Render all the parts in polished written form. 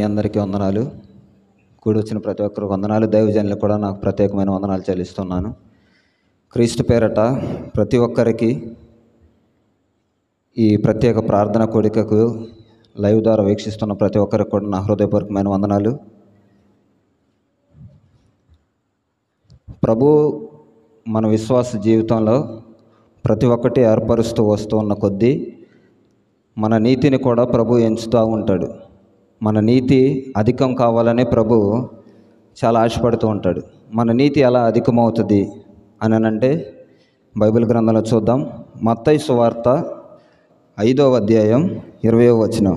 మీ అందరికీ వందనాలు. కూడి వచ్చిన ప్రతి ఒక్కరికి వందనాలు. దైవజనులకు కూడా నాకు ప్రత్యేకమైన వందనాలు చెల్లిస్తున్నాను. క్రీస్తు పేరట ప్రతి ఒక్కరికి ఈ ప్రత్యేక ప్రార్థన కోడికకు లైవ్ ద్వారా వీక్షిస్తున్న ప్రతి ఒక్కరికి కూడా నా హృదయపూర్వకమైన వందనాలు. ప్రభు మన విశ్వాస జీవితంలో ప్రతి ఒక్కటి ఏర్పరుస్తూ వస్తూ ఉన్న కొద్దీ మన నీతిని కూడా ప్రభు ఎంచుతూ ఉంటాడు. మన నీతి అధికం కావాలని ప్రభు చాలా ఆశపడుతూ ఉంటాడు. మన నీతి ఎలా అధికమవుతుంది అని అంటే బైబిల్ గ్రంథంలో చూద్దాం. మత్తయి సువార్త 5వ అధ్యాయం 20వ వచనం.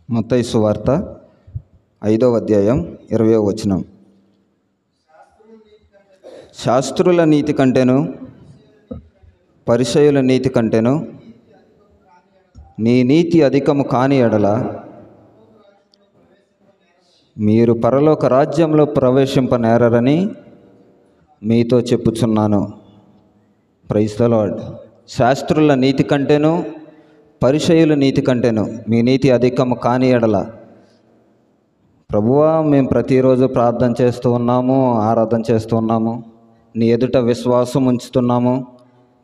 మత్తయి సువార్త 5వ అధ్యాయం 20వ వచనం. శాస్త్రుల నీతి కంటేను పరిసయ్యుల నీతి కంటేను నీ నీతి అధికము కాని ఎడల మీరు పరలోక రాజ్యంలో ప్రవేశింపనేరని మీతో చెప్పుచున్నాను. Praise the Lord. శాస్త్రుల నీతి కంటేను పరిసయ్యుల నీతి కంటేను మీ నీతి అధికము కాని ఎడల. ప్రభువా, మేము ప్రతిరోజు ప్రార్థన చేస్తూ ఉన్నాము, ఆరాధన చేస్తూ ఉన్నాము, నీ ఎదుట విశ్వాసం ఉంచుతున్నాము,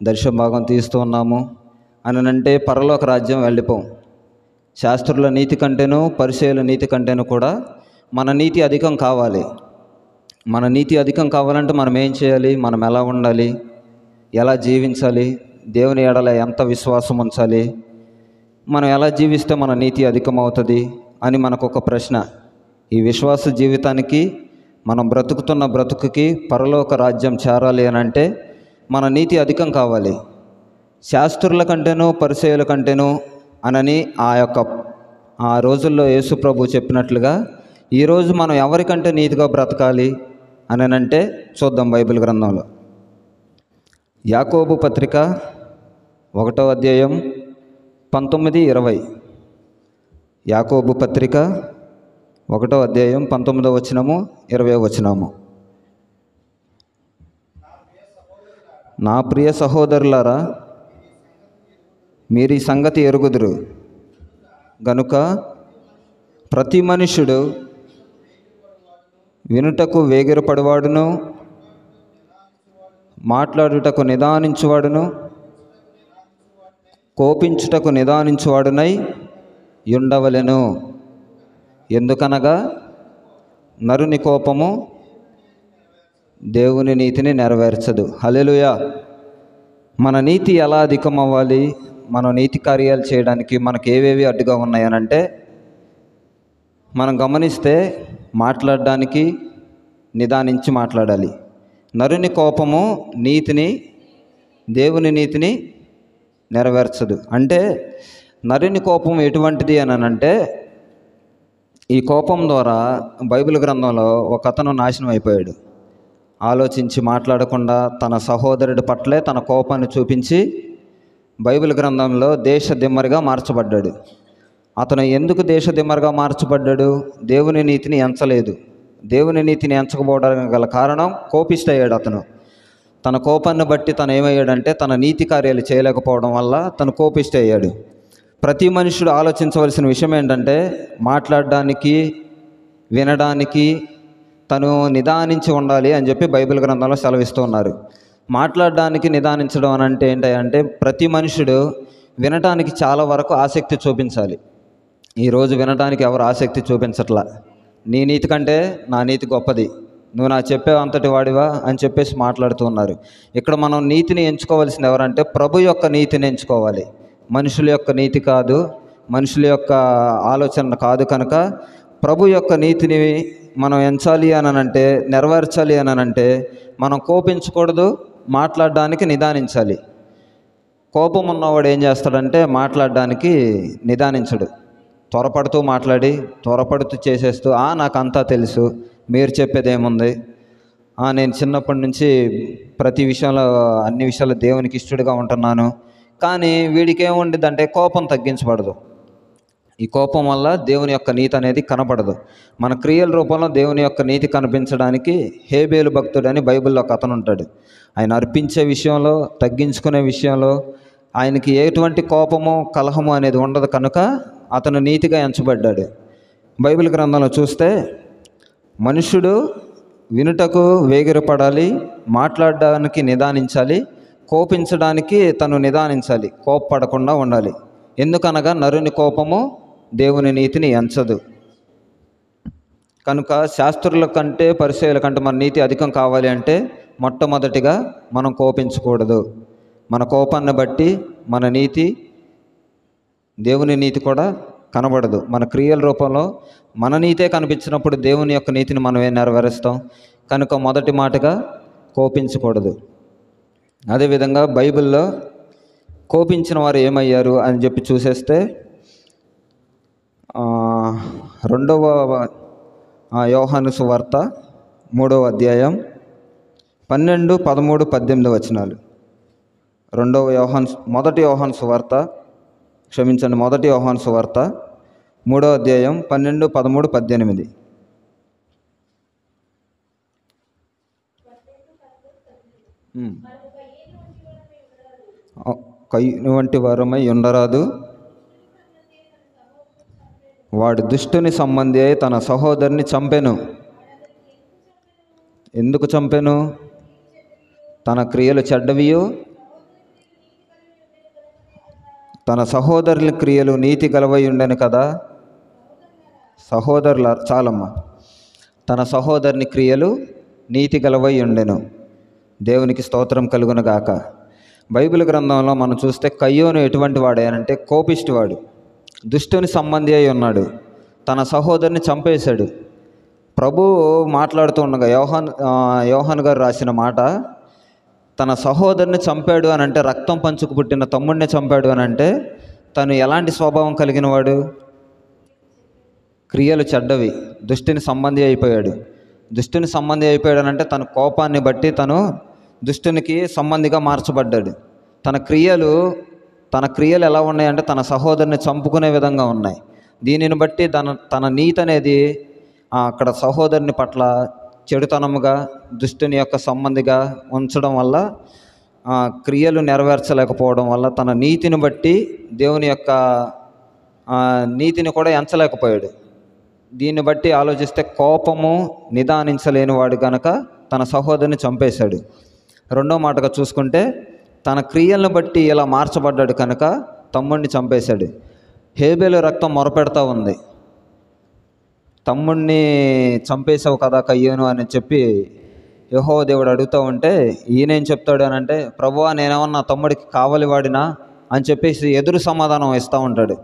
దర్శన భాగం తీస్తూ ఉన్నాము అని అంటే పరలోక రాజ్యం వెళ్ళిపోం. శాస్త్రుల నీతి కంటేను పరిసయ్యుల నీతి కంటేను కూడా మన నీతి అధికం కావాలి. మన నీతి అధికం కావాలంటే మనం ఏం చేయాలి? మనం ఎలా ఉండాలి? ఎలా జీవించాలి? దేవుని ఎడల ఎంత విశ్వాసం ఉంచాలి? మనం ఎలా జీవిస్తే మన నీతి అధికమవుతుంది అని మనకు ఒక ప్రశ్న. ఈ విశ్వాస జీవితానికి, మనం బ్రతుకుతున్న బ్రతుకుకి పరలోక రాజ్యం చేరాలి అని అంటే మన నీతి అధికం కావాలి. శాస్త్రుల కంటేనూ పరిసయ్యుల కంటేనూ అనని ఆ రోజుల్లో యేసు ప్రభు చెప్పినట్లుగా ఈరోజు మనం ఎవరికంటే నీతిగా బ్రతకాలి అని అంటే చూద్దాం బైబిల్ గ్రంథంలో. యాకోబు పత్రిక 1వ అధ్యాయం 19-20. యాకోబు పత్రిక 1వ అధ్యాయం 19వ వచనము 20వ వచనము. నా ప్రియ సహోదరులారా, మీరు ఈ సంగతి ఎరుగుదురు గనుక ప్రతి మనుష్యుడు వినుటకు వేగిరపడివాడును, మాట్లాడుటకు నిదానించువాడును, కోపించుటకు నిదానించువాడునై ఉండవలెను. ఎందుకనగా నరుని కోపము దేవుని నీతిని నెరవేర్చదు. హల్లెలూయా. మన నీతి ఎలా అధికం అవ్వాలి? మన నీతి కార్యాలు చేయడానికి మనకు ఏవేవి అడ్డుగా ఉన్నాయనంటే మనం గమనిస్తే మాట్లాడడానికి నిదానించి మాట్లాడాలి. నరుని కోపము దేవుని నీతిని నెరవేర్చదు. అంటే నరుని కోపం ఎటువంటిది అని అంటే, ఈ కోపం ద్వారా బైబిల్ గ్రంథంలో ఒక అతను నాశనం అయిపోయాడు. ఆలోచించి మాట్లాడకుండా తన సహోదరుడి పట్లే తన కోపాన్ని చూపించి బైబిల్ గ్రంథంలో దేశదిమ్మరిగా మార్చబడ్డాడు. అతను ఎందుకు దేశదిమ్మరిగా మార్చబడ్డాడు? దేవుని నీతిని ఎంచలేదు. దేవుని నీతిని ఎంచకపోవడానికి గల కారణం కోపిష్ఠయ్యాడు. అతను తన కోపాన్ని బట్టి తను ఏమయ్యాడంటే తన నీతి కార్యాలు చేయలేకపోవడం వల్ల తను కోపిష్ఠయ్యాడు. ప్రతి మనుషుడు ఆలోచించవలసిన విషయం ఏంటంటే మాట్లాడడానికి, వినడానికి తను నిదానించి ఉండాలి అని చెప్పి బైబిల్ గ్రంథంలో సెలవిస్తూ ఉన్నారు. మాట్లాడడానికి నిదానించడం అని అంటే ఏంటంటే ప్రతి మనుషుడు వినటానికి చాలా వరకు ఆసక్తి చూపించాలి. ఈరోజు వినటానికి ఎవరు ఆసక్తి చూపించట్లా. నీ నీతి కంటే నా నీతి గొప్పది, నువ్వు నా చెప్పే అంతటి వాడివా అని చెప్పేసి మాట్లాడుతూ ఉన్నారు. ఇక్కడ మనం నీతిని ఎంచుకోవాల్సింది ఎవరంటే ప్రభు యొక్క నీతిని ఎంచుకోవాలి. మనుషుల యొక్క నీతి కాదు, మనుషుల యొక్క ఆలోచన కాదు. కనుక ప్రభు యొక్క నీతిని మనం ఎంచాలి అని అంటే, నెరవేర్చాలి అని అంటే మనం కోపించకూడదు, మాట్లాడడానికి నిదానించాలి. కోపం ఉన్నవాడు ఏం చేస్తాడంటే మాట్లాడడానికి నిదానించడు. త్వరపడుతూ మాట్లాడి త్వరపడుతూ చేసేస్తూ నాకంతా తెలుసు, మీరు చెప్పేది ఏముంది, నేను చిన్నప్పటి నుంచి ప్రతి విషయంలో అన్ని విషయాలు దేవునికి ఇష్టడుగా ఉంటున్నాను. కానీ వీడికి ఏముండిద్దంటే కోపం తగ్గించబడదు. ఈ కోపం వల్ల దేవుని యొక్క నీతి అనేది కనపడదు. మన క్రియల రూపంలో దేవుని యొక్క నీతి కనిపించడానికి హేబేలు భక్తుడని బైబిల్లో ఒక అతను ఉంటాడు. ఆయన అర్పించే విషయంలో, తగ్గించుకునే విషయంలో ఆయనకి ఎటువంటి కోపము, కలహము అనేది ఉండదు. కనుక అతను నీతిగా ఎంచబడ్డాడు. బైబిల్ గ్రంథంలో చూస్తే మనుషుడు వినుటకు వేగిరపడాలి, మాట్లాడడానికి నిదానించాలి, కోపించడానికి తను నిదానించాలి, కోపపడకుండా ఉండాలి. ఎందుకనగా నరుని కోపము దేవుని నీతిని ఎంచదు. కనుక శాస్త్రుల కంటే పరిచయాల కంటే మన నీతి అధికం కావాలి అంటే మొట్టమొదటిగా మనం కోపించకూడదు. మన కోపాన్ని బట్టి మన నీతి, దేవుని నీతి కూడా కనబడదు. మన క్రియల రూపంలో మన నీతే కనిపించినప్పుడు దేవుని యొక్క నీతిని మనం ఏం నెరవేరుస్తాం? కనుక మొదటి మాటగా కోపించకూడదు. అదేవిధంగా బైబిల్లో కోపించిన వారు ఏమయ్యారు అని చెప్పి చూసేస్తే 2వ యోహాను సువార్త 3వ అధ్యాయం 12, 13, 18 వచనాలు. మొదటి యోహాను సువార్త 3వ అధ్యాయం 12, 13, 18. కయ్యూను వంటి వారమై ఉండరాదు, వాడు దుష్టుని సంబంధి అయి తన సహోదరుని చంపెను. ఎందుకు చంపెను? తన క్రియలు చెడ్డవియో, తన సహోదరుల క్రియలు నీతి గలవై ఉండను కదా. చాలమ్మా. తన సహోదరుని క్రియలు నీతి గలవై ఉండెను. దేవునికి స్తోత్రం కలుగును గాక. బైబిల్ గ్రంథంలో మనం చూస్తే కయ్యూను ఎటువంటి వాడేనంటే కోపిష్టివాడు, దుష్టుని సంబంధి అయి ఉన్నాడు, తన సహోదరుని చంపేశాడు. ప్రభు మాట్లాడుతూ ఉండగా యోహాను గారు రాసిన మాట, తన సహోదరుని చంపాడు అని అంటే, రక్తం పంచుకు పుట్టిన తమ్ముడిని చంపాడు అని అంటే తను ఎలాంటి స్వభావం కలిగిన వాడు? క్రియలు చెడ్డవి, దుష్టుని సంబంధి అయిపోయాడు. దుష్టుని సంబంధి అయిపోయాడు అని అంటే తన కోపాన్ని బట్టి తను దుష్టునికి సంబంధిగా మార్చబడ్డాడు. తన క్రియలు ఎలా ఉన్నాయంటే తన సహోదరుని చంపుకునే విధంగా ఉన్నాయి. దీనిని బట్టి తన నీతి అనేది అక్కడ సహోదరుని పట్ల చెడుతనముగా, దుష్టుని యొక్క సంబంధిగా ఉంచడం వల్ల, క్రియలు నెరవేర్చలేకపోవడం వల్ల తన నీతిని బట్టి దేవుని యొక్క నీతిని కూడా ఎంచలేకపోయాడు. దీన్ని బట్టి ఆలోచిస్తే కోపము నిదానించలేని వాడు గనక తన సహోదరుని చంపేశాడు. రెండో మాటగా చూసుకుంటే తన క్రియలను బట్టి ఇలా మార్చబడ్డాడు కనుక తమ్ముడిని చంపేశాడు. హేబేలు రక్తం మొరపెడతా ఉంది, తమ్ముడిని చంపేశావు కదా కయ్యూను అని చెప్పి యెహోవా దేవుడు అడుగుతూ ఉంటే ఈయనేం చెప్తాడు అని అంటే, ప్రభువా నేనేమన్నా తమ్ముడికి కావలి వాడినా అని చెప్పేసి ఎదురు సమాధానం ఇస్తూ ఉంటాడు.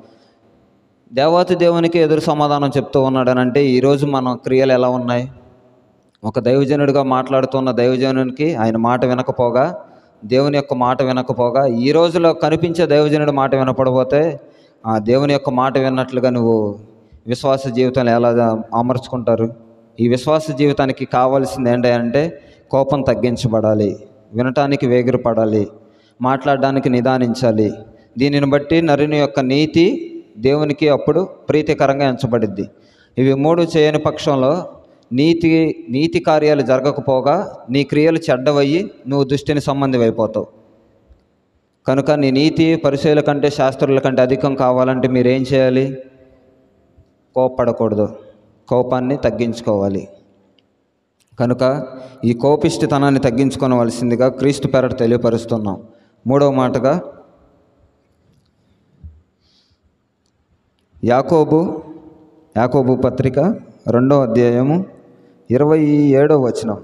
దేవాతి దేవునికి ఎదురు సమాధానం చెప్తూ ఉన్నాడు అని అంటే ఈరోజు మన క్రియలు ఎలా ఉన్నాయి? ఒక దైవజనుడిగా మాట్లాడుతున్న దైవజనునికి ఆయన మాట వినకపోగా, దేవుని యొక్క మాట వినకపోగా, ఈ రోజులో కనిపించే దైవజనుడి మాట వినపడబోతే దేవుని యొక్క మాట విన్నట్లుగా నువ్వు విశ్వాస జీవితంలో ఎలా అమర్చుకుంటారు? ఈ విశ్వాస జీవితానికి కావాల్సింది ఏంటంటే కోపం తగ్గించబడాలి, వినటానికి వేగిరపడాలి, మాట్లాడడానికి నిదానించాలి. దీనిని బట్టి నరుని యొక్క నీతి దేవునికి అప్పుడు ప్రీతికరంగా ఎంచబడిద్ది. ఇవి 3 చేయని పక్షంలో నీతి కార్యాలు జరగకపోగా నీ క్రియలు చెడ్డవయ్యి నువ్వు దుష్టిని సంబంధి అయిపోతావు. కనుక నీ నీతి పరిచయుల కంటే శాస్త్రుల కంటే అధికం కావాలంటే మీరేం చేయాలి? కోప్పడకూడదు, కోపాన్ని తగ్గించుకోవాలి. కనుక ఈ కోపిష్టితనాన్ని తగ్గించుకోవలసిందిగా క్రీస్తు పేరట తెలియపరుస్తున్నాం. మూడవ మాటగా యాకోబు పత్రిక 2వ అధ్యాయము 27వ వచనం.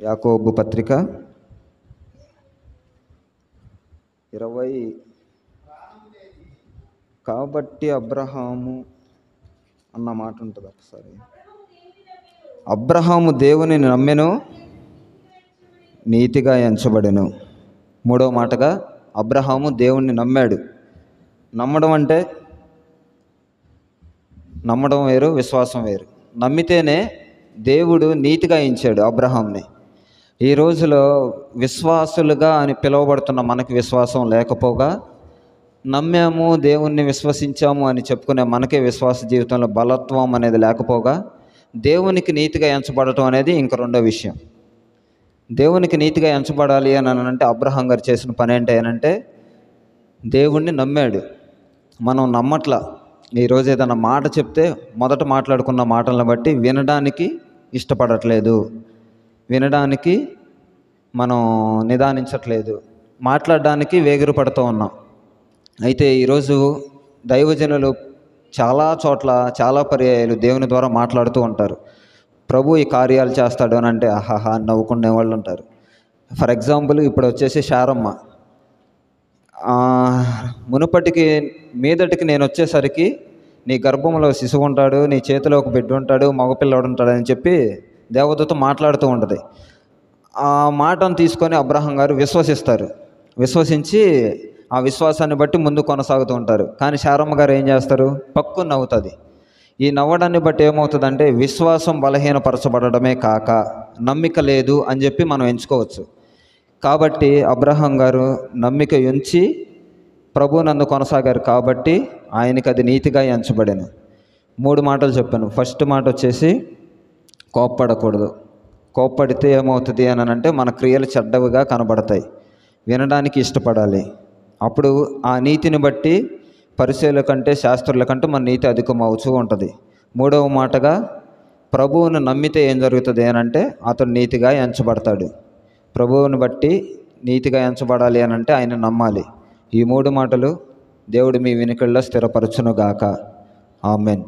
యాకోబు పత్రిక 20. కాబట్టి అబ్రహాము అన్న మాట ఉంటుంది. ఒకసారి అబ్రహాము దేవుని నమ్మెను, నీతిగా ఎంచబడెను. మూడవ మాటగా అబ్రహాము దేవుణ్ణి నమ్మాడు. నమ్మడం వేరు, విశ్వాసం వేరు. నమ్మితేనే దేవుడు నీతిగా ఎంచాడు అబ్రహాంని. ఈ రోజులో విశ్వాసులుగా అని పిలువబడుతున్న మనకి విశ్వాసం లేకపోగా, నమ్మాము, దేవుణ్ణి విశ్వసించాము అని చెప్పుకునే మనకే విశ్వాస జీవితంలో బలత్వం అనేది లేకపోగా, దేవునికి నీతిగా ఎంచబడటం అనేది ఇంక రెండో విషయం. దేవునికి నీతిగా ఎంచబడాలి అని అంటే అబ్రహాం గారు చేసిన పని ఏంటి అని అంటే దేవుణ్ణి నమ్మాడు. మనం నమ్మట్లా. ఈరోజు ఏదైనా మాట చెప్తే మొదట మాట్లాడుకున్న మాటలను బట్టి వినడానికి ఇష్టపడట్లేదు, వినడానికి మనం నిదానించట్లేదు, మాట్లాడడానికి వేగిర పడుతూ ఉన్నాం. అయితే ఈరోజు దైవజనులు చాలా చోట్ల చాలా పర్యాయాలు దేవుని ద్వారా మాట్లాడుతూ ఉంటారు. ప్రభు ఈ కార్యాలు చేస్తాడు అని అంటే ఆహాహా నవ్వుకునే వాళ్ళు ఉంటారు. ఫర్ ఎగ్జాంపుల్ ఇప్పుడు వచ్చేసి శారమ్మ, మునుపటికి మీదటికి నేను వచ్చేసరికి నీ గర్భంలో శిశువు ఉంటాడు, నీ చేతిలో ఒక బిడ్డ ఉంటాడు, మగపిల్లడు ఉంటాడు అని చెప్పి దేవదూత మాట్లాడుతూ ఉంటుంది. ఆ మాటను తీసుకొని అబ్రహాం గారు విశ్వసించి ఆ విశ్వాసాన్ని బట్టి ముందు కొనసాగుతూ ఉంటారు. కానీ శారమ్మ గారు ఏం చేస్తారు? పక్కు నవ్వుతుంది. ఈ నవ్వడాన్ని బట్టి ఏమవుతుందంటే విశ్వాసం బలహీనపరచబడమే కాక నమ్మిక లేదు అని చెప్పి మనం ఎంచుకోవచ్చు. కాబట్టి అబ్రహాం గారు నమ్మిక ఉంచి ప్రభువునందు కొనసాగారు కాబట్టి ఆయనకి అది నీతిగా ఎంచబడెను. 3 మాటలు చెప్పాను. ఫస్ట్ మాట వచ్చేసి కోప్పడకూడదు. కోప్పడితే ఏమవుతుంది అని అంటే మన క్రియలు చెడ్డవిగా కనబడతాయి. వినడానికి ఇష్టపడాలి. అప్పుడు ఆ నీతిని బట్టి పరిచయుల కంటే శాస్త్రుల కంటే మన నీతి అధికమవుతూ ఉంటుంది. 3వ మాటగా ప్రభువును నమ్మితే ఏం జరుగుతుంది అని అంటే అతడు నీతిగా ఎంచబడతాడు. ప్రభువుని బట్టి నీతిగా ఎంచబడాలి అని అంటే ఆయన నమ్మాలి. ఈ 3 మాటలు దేవుడు మీ వినికిడిలో స్థిరపరచునుగాక. ఆమెన్.